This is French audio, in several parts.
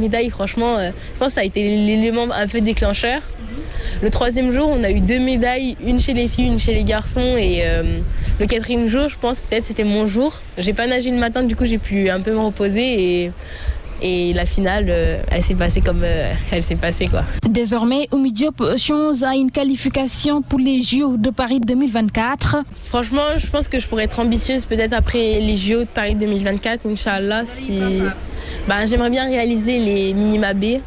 Médaille, franchement, je pense que ça a été l'élément un peu déclencheur. Le troisième jour, on a eu 2 médailles, une chez les filles, une chez les garçons. Et le quatrième jour, je pense peut-être c'était mon jour. J'ai pas nagé le matin, du coup j'ai pu un peu me reposer et la finale, elle s'est passée comme elle s'est passée, quoi. Désormais, Oumy Diop chose à une qualification pour les JO de Paris 2024. Franchement, je pense que je pourrais être ambitieuse peut-être après les JO de Paris 2024, Inch'Allah, si j'aimerais bien réaliser les minima B.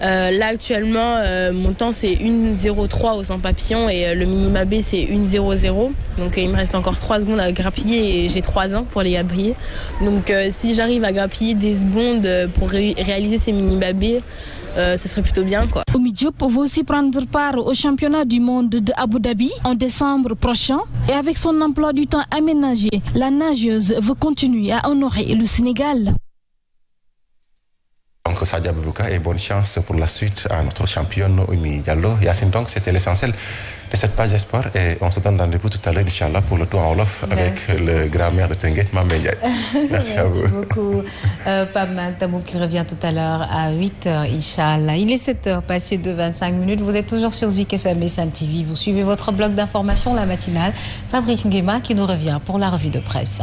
Là actuellement, mon temps c'est 1,03 au sans papillon et le minima B c'est 1,00. Donc il me reste encore 3 secondes à grappiller et j'ai 3 ans pour les grappiller. Donc si j'arrive à grappiller des secondes pour réaliser ces minima B, ça serait plutôt bien, quoi. Oumy Diop va aussi prendre part au championnat du monde de Abu Dhabi en décembre prochain. Et avec son emploi du temps aménagé, la nageuse veut continuer à honorer le Sénégal. Donc Sadia Bourouka et bonne chance pour la suite à notre championne Oumy Diallo. Yacine, donc c'était l'essentiel de cette page d'espoir et on se donne rendez-vous tout à l'heure, Inch'Allah, pour le tour en Wolof avec le grand-mère de Tenguet, Mamé Ndiaye. Merci à vous. Merci beaucoup, Pape Matamou qui revient tout à l'heure à 8h, Inch'Allah. Il est 7h, passé de 25 minutes. Vous êtes toujours sur Zik FM et Sun TV. Vous suivez votre bloc d'information, la matinale. Fabrice Nguema qui nous revient pour la revue de presse.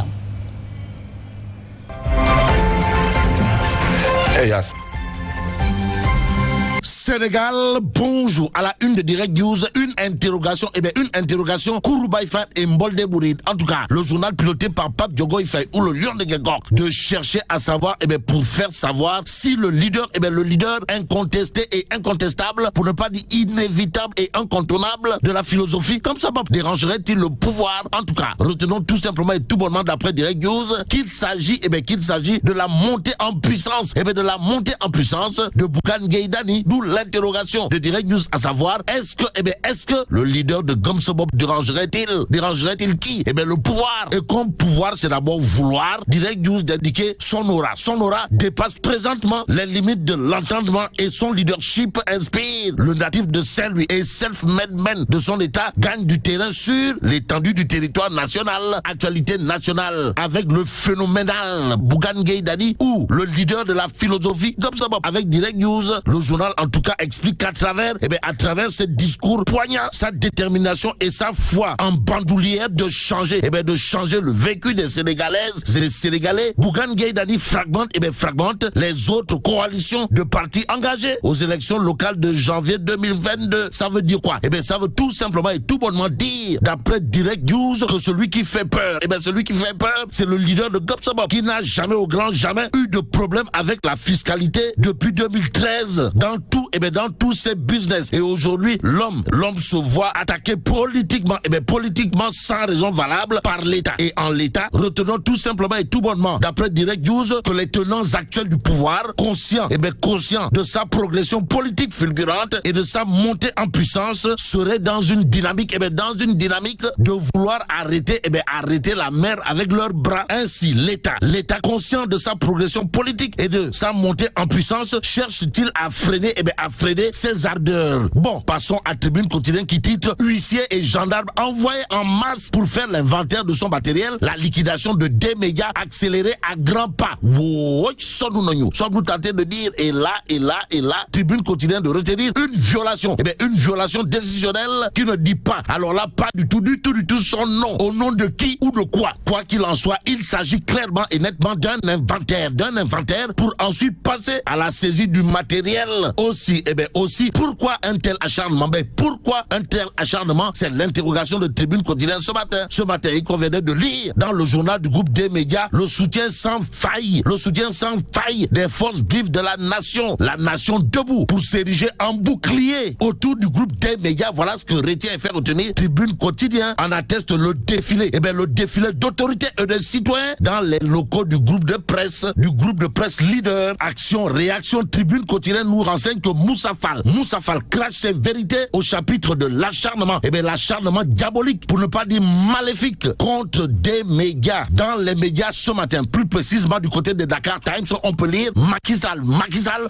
Sénégal, bonjour. À la une de Direct News, une interrogation Kouroubaï Faye et Mbolde Bourid. En tout cas, le journal piloté par Pape Diogoye Faye ou le Lion de Guégor, de chercher à savoir, pour faire savoir si le leader incontesté et incontestable, pour ne pas dire inévitable et incontournable de la philosophie, comme ça dérangerait-il le pouvoir? En tout cas, retenons tout simplement et tout bonnement d'après Direct News qu'il s'agit de la montée en puissance, de Bougane Gueye Dany, d'où l'interrogation de Direct News, à savoir, est-ce que le leader de Gomsobob dérangerait-il qui? Le pouvoir. Et comme pouvoir, c'est d'abord vouloir, Direct News d'indiquer son aura. Son aura dépasse présentement les limites de l'entendement et son leadership inspire. Le natif de Saint-Louis et self-made man de son état gagne du terrain sur l'étendue du territoire national. Actualité nationale avec le phénoménal Bougane Gueye Dany ou le leader de la philosophie Gomsobob. Avec Direct News, le journal en tout cas explique qu'à travers ce discours poignant, sa détermination et sa foi en bandoulière de changer le vécu des Sénégalaises et des Sénégalais, Bougane Gueye Dany fragmente les autres coalitions de partis engagés aux élections locales de janvier 2022. Ça veut dire quoi? Ça veut tout simplement et tout bonnement dire, d'après Direct News, que celui qui fait peur, c'est le leader de Gomsobob qui n'a jamais, au grand jamais, eu de problème avec la fiscalité depuis 2013 dans tous ces business. Et aujourd'hui, l'homme se voit attaqué politiquement, sans raison valable par l'État. Et en l'État, retenons tout simplement et tout bonnement, d'après Direct News, que les tenants actuels du pouvoir, conscients de sa progression politique fulgurante et de sa montée en puissance, seraient dans une dynamique, de vouloir arrêter la mer avec leurs bras. Ainsi, l'État conscient de sa progression politique et de sa montée en puissance, cherche-t-il à freiner ses ardeurs. Bon, passons à Tribune Quotidienne qui titre huissiers et gendarmes envoyés en masse pour faire l'inventaire de son matériel, la liquidation de D-Média accélérée à grands pas. Sommes-nous tentés de dire, et là, Tribune Quotidienne de retenir une violation décisionnelle qui ne dit pas, alors là, pas du tout son nom. Au nom de qui ou de quoi? Quoi qu'il en soit, il s'agit clairement et nettement d'un inventaire pour ensuite passer à la saisie du matériel. Aussi, pourquoi un tel acharnement? C'est l'interrogation de Tribune Quotidienne ce matin. Ce matin, il convenait de lire dans le journal du groupe D-Média le soutien sans faille des forces vives de la nation debout pour s'ériger en bouclier autour du groupe D-Média. Voilà ce que retient et fait retenir Tribune Quotidien. En atteste le défilé d'autorité et de citoyens dans les locaux du groupe de presse leader. Action, réaction, Tribune Quotidienne nous renseigne que Moussa Fall. Moussa Fall crache ses vérités au chapitre de l'acharnement. Eh bien, l'acharnement diabolique, pour ne pas dire maléfique, contre des médias. Dans les médias ce matin, plus précisément du côté de Dakar Times, on peut lire Macky Sall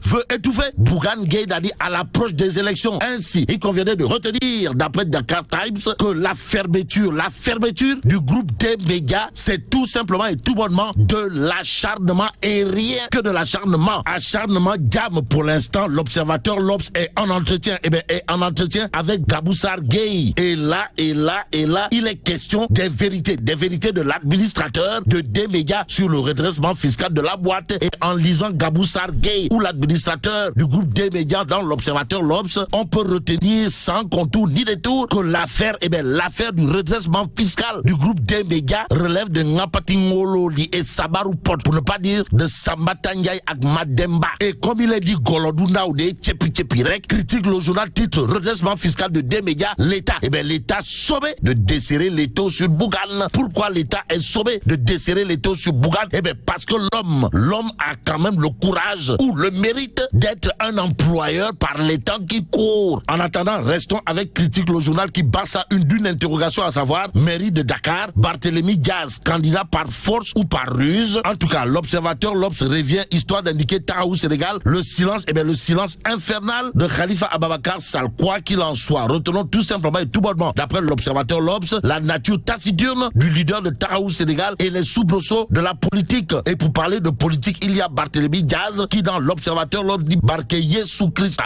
veut étouffer Bougane Gueye Dany à l'approche des élections. Ainsi, il conviendrait de retenir, d'après Dakar Times, que la fermeture du groupe des médias, c'est tout simplement et tout bonnement de l'acharnement et rien que de l'acharnement. Acharnement diable pour l'instant. L'observateur L'Obs est en entretien, est en entretien avec Gaboussar Gueye. Et là, il est question des vérités de l'administrateur de des médias sur le redressement fiscal de la boîte. Et en lisant Gaboussar Gueye ou l'administrateur du groupe des médias dans l'observateur L'Obs, on peut retenir sans contour ni détour que l'affaire, l'affaire du redressement fiscal du groupe des médias relève de Ngapatingololi et Sabarou Pot, pour ne pas dire de Sambatangay ak Mademba. Et comme il est dit Goloduna ou des Tchepi-Tchepirek, critique le journal titre redressement fiscal de des médias, l'État. L'État sommé de desserrer les taux sur Bougane. Pourquoi l'État est sommé de desserrer les taux sur Bougane? Parce que l'homme a quand même le courage ou le mérite d'être un employeur par les temps qui courent. En attendant, restons avec critique le journal qui base d'une interrogation, à savoir mairie de Dakar, Barthélémy Diaz, candidat par force ou par ruse. En tout cas, l'observateur L'Obs revient, histoire d'indiquer Tahaou Sénégal, le silence infernal de Khalifa Ababakar Sall. Quoi qu'il en soit, retenons tout simplement et tout bonnement, d'après l'observateur L'Obs, la nature taciturne du leader de Tahaou Sénégal et les soubresauts de la politique. Et pour parler de politique, il y a Barthélémy Diaz qui, dans l'observateur L'Obs, dit Barkeye sous Christa.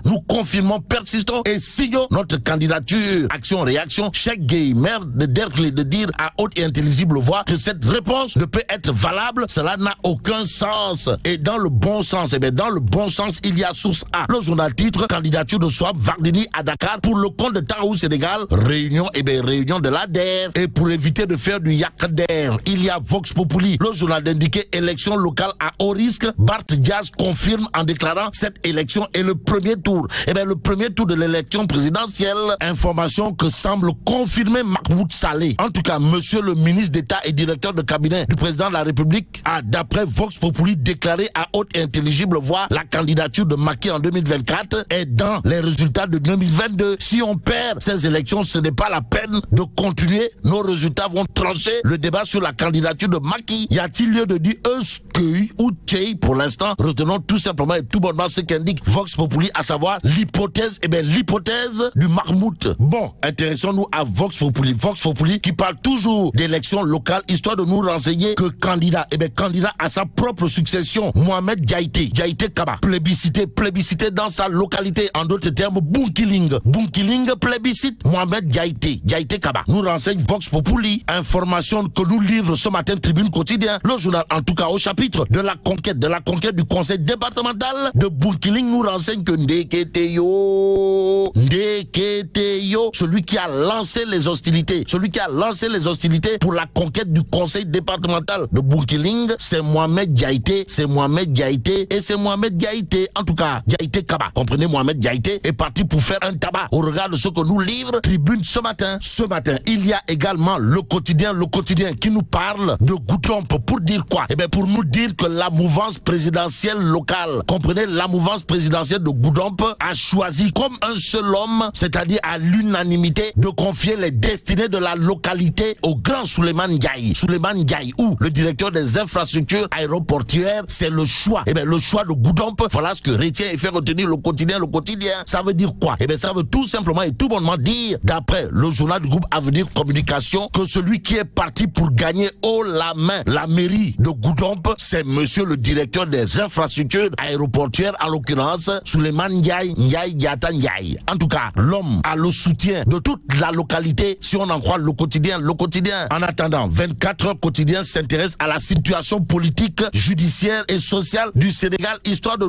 Nous confirmons, persistons et signons notre candidature. Action-réaction, Cheikh Gueye, maire de Derklé, de dire à haute et intelligible voix que cette réponse ne peut être valable, cela n'a aucun sens. Et dans le bon sens, il y a source A. Le journal titre candidature de Soham Wardini à Dakar pour le compte de Tahaou Sénégal, réunion de l'ADER. Et pour éviter de faire du Yakader, il y a Vox Populi. Le journal d'indiquer élection locale à haut risque. Bart Diaz confirme en déclarant cette élection est le premier tour. Le premier tour de l'élection présidentielle. Information que semble confirmer Mahmoud Saleh. En tout cas, monsieur le ministre d'État et directeur de cabinet du président de la République a, d'après Vox Populi, déclaré à haute et intelligible voix la candidature de Macky en 2024 est dans les résultats de 2022. Si on perd ces élections, ce n'est pas la peine de continuer. Nos résultats vont trancher le débat sur la candidature de Macky. Y a-t-il lieu de dire Euskeuil ou Tchei? Pour l'instant, retenons tout simplement et tout bonnement ce qu'indique Vox Populi, à savoir l'hypothèse, l'hypothèse du Marmout. Bon, intéressons-nous à Vox Populi. Vox Populi qui parle toujours d'élections locales, histoire de nous renseigner que candidat, candidat à sa propre succession, Mohamed Diaité Kaba, plébiscité dans sa localité. En d'autres termes, Bunkiling, plébiscite Mohamed Diaité Kaba. Nous renseigne Vox Populi, information que nous livre ce matin Tribune Quotidien. Le journal, en tout cas au chapitre de la conquête du conseil départemental de Bunkiling, nous renseigne que Ndeketeyo, celui qui a lancé les hostilités pour la conquête du conseil départemental de Bunkiling, c'est Mohamed Diaité, et c'est Mohamed Diaité, en tout cas Diaité Kaba. Comprenez, Mohamed Diaité est parti pour faire un tabac au regard de ce que nous livre Tribune ce matin. Il y a également le quotidien qui nous parle de Goudomp. Pour dire quoi? Pour nous dire que la mouvance présidentielle locale, comprenez, la mouvance présidentielle de Goudomp a choisi comme un seul homme, c'est-à-dire à l'unanimité, de confier les destinées de la localité au grand Souleymane Ndiaye, ou le directeur des infrastructures aéroportuaires. C'est le choix. Le choix de Goudomp, voilà ce que retient et fait retenir le quotidien. Ça veut dire quoi? Ça veut tout simplement et tout bonnement dire, d'après le journal du groupe Avenir Communication, que celui qui est parti pour gagner haut la main la mairie de Goudomp, c'est monsieur le directeur des infrastructures aéroportuaires, en l'occurrence Souleymane Ndiaye. En tout cas, l'homme a le soutien de toute la localité, si on en croit le quotidien. En attendant, 24 heures quotidien s'intéresse à la situation politique, judiciaire et sociale du Sénégal, histoire de